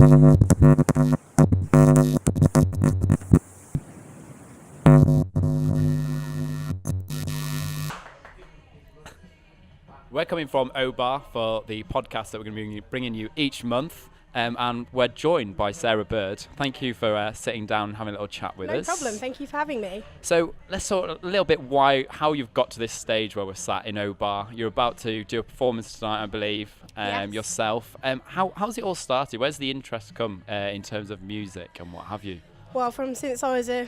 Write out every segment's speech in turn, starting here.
We're coming from O-Bar for the podcast that we're going to be bringing you each month, and we're joined by Sarah Bird. Thank you for sitting down and having a little chat with us. No problem, thank you for having me. So let's talk a little bit how you've got to this stage where we're sat in O-Bar. You're about to do a performance tonight, I believe, Yes. yourself. How's it all started? Where's the interest come in terms of music and what have you? Well, since I was a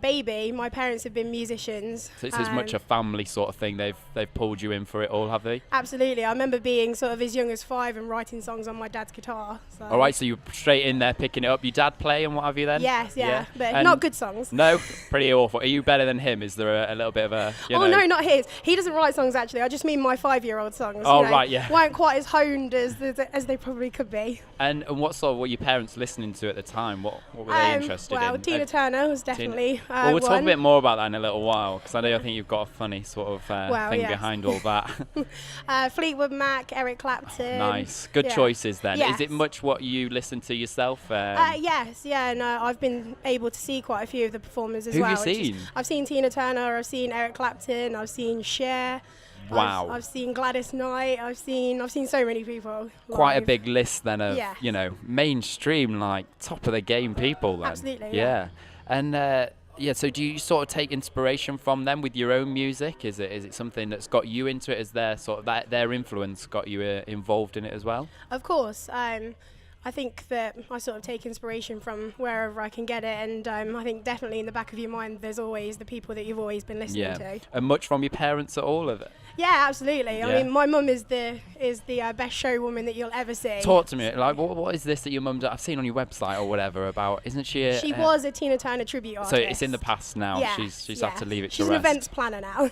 baby, my parents have been musicians. So it's as much a family sort of thing. They've pulled you in for it all, have they? Absolutely. I remember being sort of as young as 5 and writing songs on my dad's guitar. So. All right, so you're straight in there picking it up. Your dad play and what have you then? Yes, yeah. But And not good songs. No, pretty awful. Are you better than him? Is there a little bit of a? No, not his. He doesn't write songs actually. I just mean my 5-year-old songs. Oh, right, yeah. Weren't quite as honed as they probably could be. And what sort of were your parents listening to at the time? What were they interested in? Well, Tina Turner was definitely well, we'll talk a one. bit more about that in a little while, because I think you've got a funny sort of thing behind all that. Fleetwood Mac, Eric Clapton. Nice, good choices then. Yes. Is it much what you listen to yourself? Yes, yeah, and I've been able to see quite a few of the performers as Who well. have you seen? I've seen Tina Turner, I've seen Eric Clapton, I've seen Cher. Wow. I've seen Gladys Knight. I've seen so many people. Quite a live. big list then of mainstream, like top of the game people then. Absolutely. Yeah. And so do you sort of take inspiration from them with your own music? Is it something that's got you into it? Is their sort of their influence got you involved in it as well? Of course. I think that I sort of take inspiration from wherever I can get it, and I think definitely in the back of your mind there's always the people that you've always been listening to. And much from your parents at all of it? Yeah, absolutely. Yeah. I mean, my mum is the best showwoman that you'll ever see. Talk to me. Like, what is this that your mum does? I've seen on your website or whatever about. Isn't she? She was a Tina Turner tribute artist. So it's in the past now. Yeah, She's had to leave it She's to an rest. events planner now.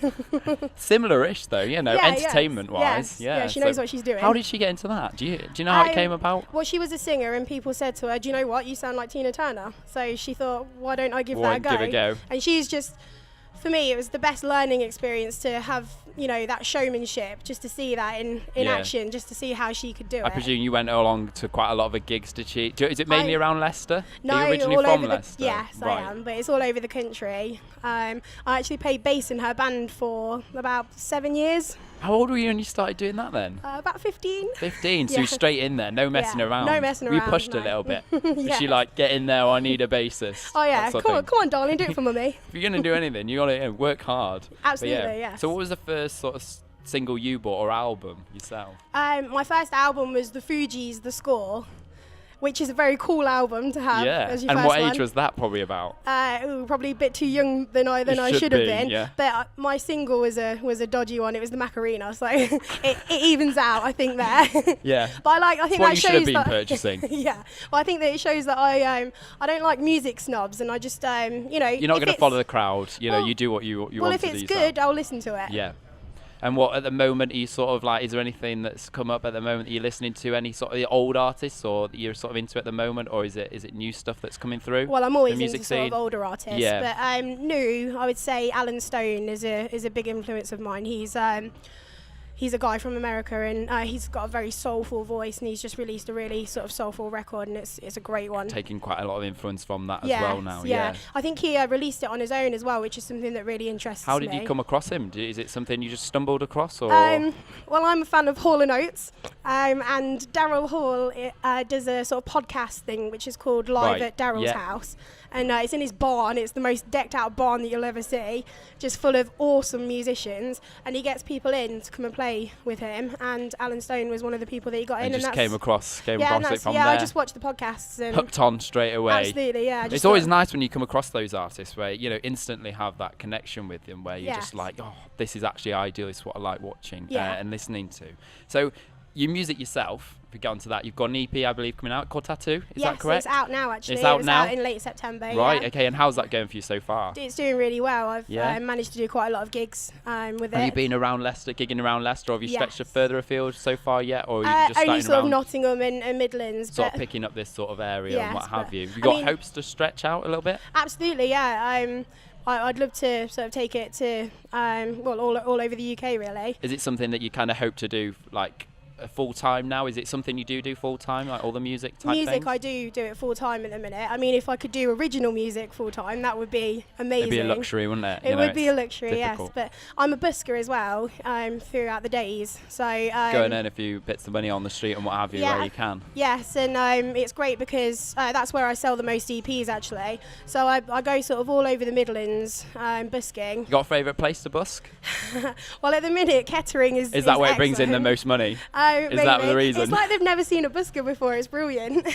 Similar-ish though, entertainment-wise. Yes. Yeah, she knows what she's doing. How did she get into that? Do you know how it came about? Well, she was a singer, and people said to her, "Do you know what? You sound like Tina Turner." So she thought, "Why don't I give that a go?" Give it a go. And she's just, for me, it was the best learning experience to have, that showmanship, just to see that in action, just to see how she could do it. I presume you went along to quite a lot of her gigs, did she? Is it mainly around Leicester? No, Are you originally all from over Leicester? Yes, right. I am, but it's all over the country. I actually played bass in her band for about 7 years. How old were you when you started doing that then? About 15. 15, so you're straight in there, no messing around. No messing Were you around, pushed no. a little bit? Yes. Was she like, get in there, or I need a bassist? Oh yeah, that sort come of on, thing? darling, do it for mummy. If you're going to do anything, you got to work hard. Absolutely, But yes. So what was the first sort of single you bought or album yourself? My first album was the Fugees' The Score, which is a very cool album to have as your and first what one. age was that probably about? Probably a bit too young than I should have been. Yeah. But my single was a dodgy one. It was the Macarena, so it evens out, I think there. Yeah. But I think what that you should shows have been that purchasing. Yeah. Well, I think that it shows that I don't like music snobs, and I just You're not going to follow the crowd. Well, you do what you want to do. Well, if it's good, I'll listen to it. Yeah. And what at the moment are you sort of like? Is there anything that's come up at the moment that you're listening to? Any sort of the old artists, or that you're sort of into at the moment, or is it new stuff that's coming through? Well, I'm always the music into sort scene? of older artists, Yeah. but new, I would say Alan Stone is a big influence of mine. He's a guy from America, and he's got a very soulful voice, and he's just released a really sort of soulful record, and it's a great one. Taking quite a lot of influence from that as Yes, well now. yeah. I think he released it on his own as well, which is something that really interests me. How did you come across him? Is it something you just stumbled across, or? Well, I'm a fan of Hall & Oates, and Daryl Hall does a sort of podcast thing, which is called Live at Daryl's House. And it's in his barn. It's the most decked out barn that you'll ever see, just full of awesome musicians. And he gets people in to come and play with him. And Alan Stone was one of the people that he got in. And just came across it from there. I just watched the podcasts. And hooked on straight away. Absolutely, yeah. It's always nice when you come across those artists where, instantly have that connection with them, where you're just like, oh, this is actually ideal. This is what I like watching and listening to. So your music yourself, if we get onto that, you've got an EP, I believe, coming out called Tattoo. Is that correct? Yes, it's out now, actually. It's out now? Out in late September. Right, yeah. okay. And how's that going for you so far? It's doing really well. I've managed to do quite a lot of gigs with it. Have you been around Leicester, gigging around Leicester, or have you stretched further afield so far yet? Or are you just only starting sort around of Nottingham and Midlands. sort of picking up this sort of area and what have you? Have you I got mean, hopes to stretch out a little bit? Absolutely, yeah. I'd love to sort of take it to all over the UK, really. Is it something that you kind of hope to do, like, full time now? Is it something you do full time, like all the music type Music, things? I do it full time at the minute. I mean, if I could do original music full time, that would be amazing. It'd be a luxury, wouldn't it? It would be a luxury, difficult. yes. But I'm a busker as well throughout the days. So go and earn a few bits of money on the street and what have you, where you can. Yes, and it's great because that's where I sell the most EPs actually. So I go sort of all over the Midlands busking. You got a favourite place to busk? Well, at the minute, Kettering is that where it brings in the most money? Is that the reason? It's like they've never seen a busker before. It's brilliant.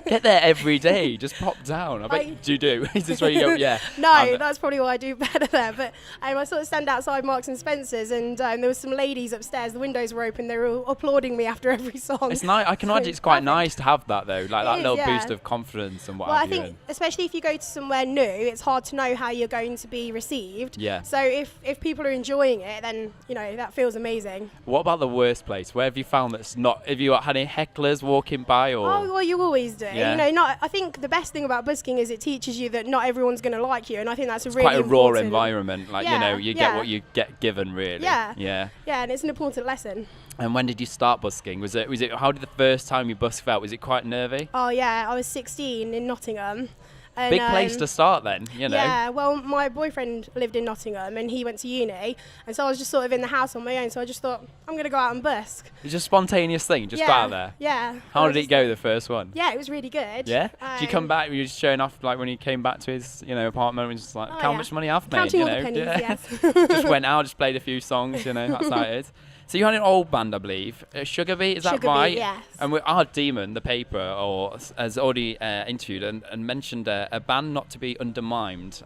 Get there every day. Just pop down. I bet you do. Is this where you go? Yeah. No, that's probably why I do better there. But I sort of stand outside Marks and Spencer's, and there were some ladies upstairs. The windows were open. They were all applauding me after every song. It's nice. I can imagine it's quite nice to have that though, like that little boost of confidence and what have you. Well, I think especially if you go to somewhere new, it's hard to know how you're going to be received. Yeah. So if people are enjoying it, then that feels amazing. What about the worst place? Where have you found that's not? Have you had any hecklers walking by or? Oh, well, you always do. Yeah. I think the best thing about busking is it teaches you that not everyone's going to like you, and I think that's it's really quite a raw environment. Like you get what you get given, really. Yeah. Yeah. Yeah, and it's an important lesson. And when did you start busking? Was it? How did the first time you busk felt? Was it quite nervy? Oh yeah, I was 16 in Nottingham. And, big place to start then, Yeah, well, my boyfriend lived in Nottingham and he went to uni, and so I was just sort of in the house on my own. So I just thought I'm going to go out and busk. It's just a spontaneous thing, just go out there. Yeah. How did it go, the first one? Yeah, it was really good. Yeah. Did you come back? Were you just showing off like when he came back to his apartment and just like how much money I've made? Counting all the pennies, yes. Just went out, just played a few songs. That's how it is. So you had an old band, I believe, Sugar Beat, is that Sugar right? Beat, yes. And our Demon, the paper, has already interviewed and mentioned a band not to be undermined.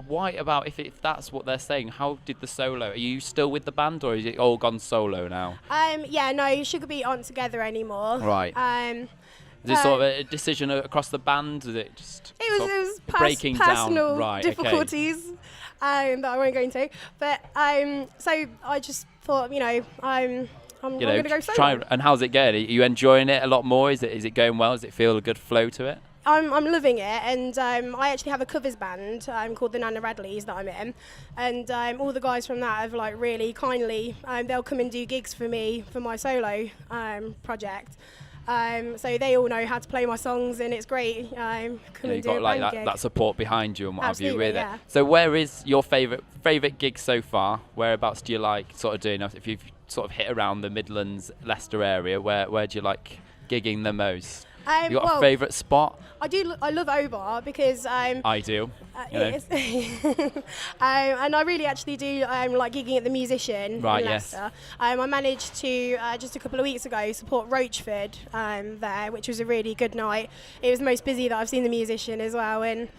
Why about, if that's what they're saying, how did the solo, are you still with the band or is it all gone solo now? Yeah, no, Sugar Beat aren't together anymore. Right. Is it sort of a decision across the band? Is it just it was breaking personal down? Right, difficulties that I won't go into. But so I just thought, I'm going to go solo. And how's it going? Are you enjoying it a lot more? Is it going well? Does it feel a good flow to it? I'm loving it, and I actually have a covers band called the Nana Radleys that I'm in, and all the guys from that have really kindly they'll come and do gigs for me for my solo project. So they all know how to play my songs, and it's great. You've got that support behind you and what Absolutely, have you with it. So where is your favourite gig so far? Whereabouts do you like sort of doing? If you've sort of hit around the Midlands, Leicester area, where do you like gigging the most? You got a favourite spot? I love Obar because ideal. And I really actually do like gigging at the Musician in Leicester. I managed to just a couple of weeks ago support Roachford there, which was a really good night. It was the most busy that I've seen the Musician as well, and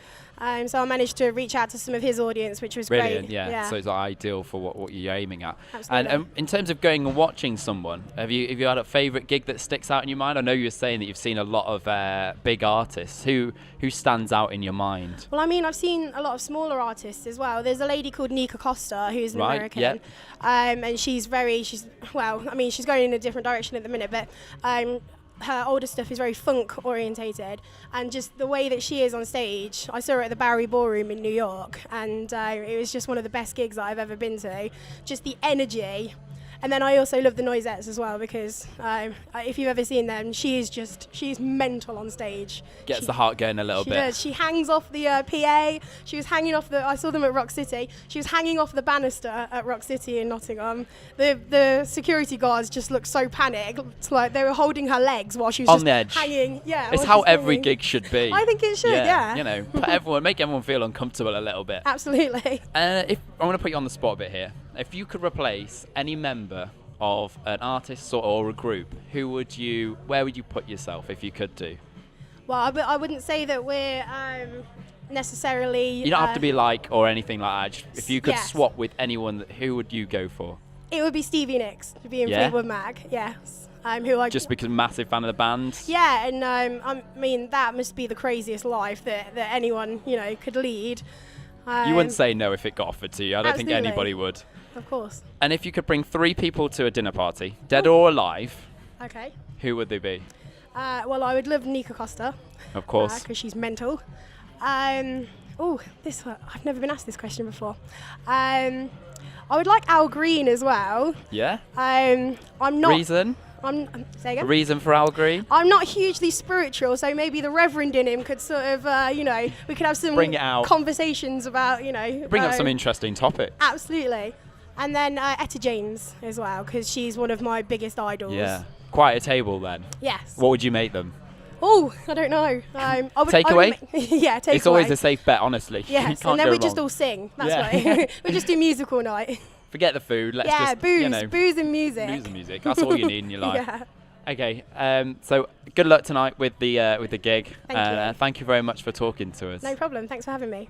so I managed to reach out to some of his audience, which was brilliant, great. Yeah. So it's ideal for what you're aiming at. Absolutely. And in terms of going and watching someone, have you had a favourite gig that sticks out in your mind? I know you were saying that you've seen a lot of big artists. Who stands out in your mind? Well, I mean, I've seen a lot of smaller artists as well. There's a lady called Nika Costa who's an American, and she's going in a different direction at the minute, but her older stuff is very funk orientated, and just the way that she is on stage. I saw her at the Bowery Ballroom in New York, and it was just one of the best gigs that I've ever been to. Just the energy. And then I also love the Noisettes as well, because if you've ever seen them, she's mental on stage. Gets the heart going a little bit. She does. She hangs off the PA. She was hanging off I saw them at Rock City. She was hanging off the banister at Rock City in Nottingham. The security guards just looked so panicked. It's like they were holding her legs while she was on just the edge. Hanging. Yeah. It's how every gig should be. I think it should, yeah. Make everyone feel uncomfortable a little bit. Absolutely. If I want to put you on the spot a bit here. If you could replace any member of an artist or a group, where would you put yourself if you could do? Well, I wouldn't say that we're necessarily... You don't have to be or anything like that. If you could swap with anyone, who would you go for? It would be Stevie Nicks to be in Fleetwood Mac, yes. Just because I'm a massive fan of the band? Yeah, and I mean, that must be the craziest life that anyone, could lead. You wouldn't say no if it got offered to you. I don't think anybody would. Of course. And if you could bring 3 people to a dinner party, dead or alive, okay, who would they be? Well, I would love Nika Costa. Of course. Because she's mental. I've never been asked this question before. I would like Al Green as well. Yeah? I'm not... Reason? Say again? A reason for Al Green? I'm not hugely spiritual, so maybe the Reverend in him could sort of, we could have some conversations about, Bring up some interesting topics. Absolutely. And then Etta James as well, because she's one of my biggest idols. Yeah. Quite a table then. Yes. What would you make them? Oh, I don't know. Takeaway? Yeah, takeaway. It's always a safe bet, honestly. Yes, and then we just all sing. That's right. We just do musical night. Forget the food. Let's just booze, you know, booze and music. Booze and music. That's all you need in your life. Yeah. Okay. So good luck tonight with the gig. Thank you. Thank you very much for talking to us. No problem. Thanks for having me.